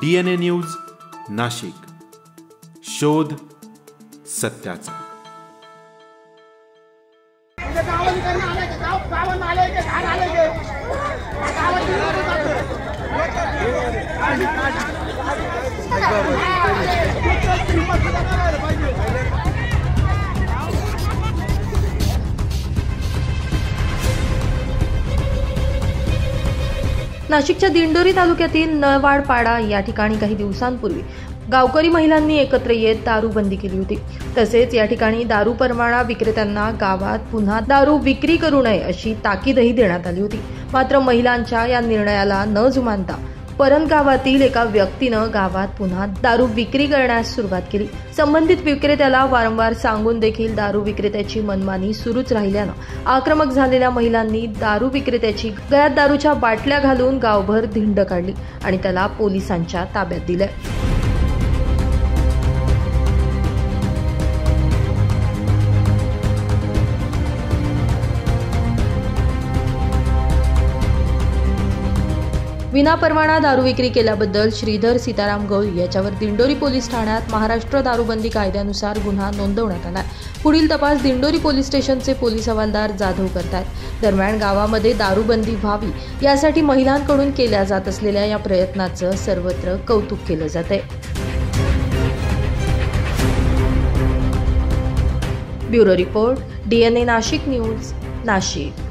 DNA news Nashik, शोध सत्याचा। नाशिकच्या दिंडोरी तालुक्यातील नळवाडपाडा या ठिकाणी काही दिवसांपूर्वी गावकरी महिलांनी एकत्र येत दारूबंदी केली होती। तसेच या ठिकाणी दारू परवाना विक्रेत्यांना गावात पुन्हा दारू विक्री करू नये अशी ताकीदही देण्यात आली होती। मात्र महिलांच्या या निर्णयाला न जुमानता परंत गावातील एका व्यक्तीनं गावात पुन्हा दारू विक्री करण्यास सुरुवात केली। संबंधित विक्रेत्याला वारंवार सांगून देखील दारू विक्रेत्याची मनमानी सुरूच राहिल्यानं आक्रमक झालेल्या महिलांनी दारू विक्रेत्याची गळ्यात दारूच्या बाटल्या घालून गावभर धिंड काढली आणि त्याला पोलिसांच्या ताब्यात दिले। विनापरवाना दारू विक्री केल्याबद्दल श्रीधर सीताराम गवळी याच्यावर दिंडोरी पोलीस ठाण्यात महाराष्ट्र दारूबंदी कायद्यानुसार गुन्हा नोंदवण्यात आला। पुढील तपास दिंडोरी पोलीस स्टेशनचे पोलीस हवालदार जाधव करतात। दरम्यान गावामध्ये दारूबंदी व्हावी यासाठी महिलांकडून केल्या जात असलेल्या या प्रयत्नाचं सर्वत्र कौतुक केलं जातंय। Bureau report DNA Nashik news Nashik.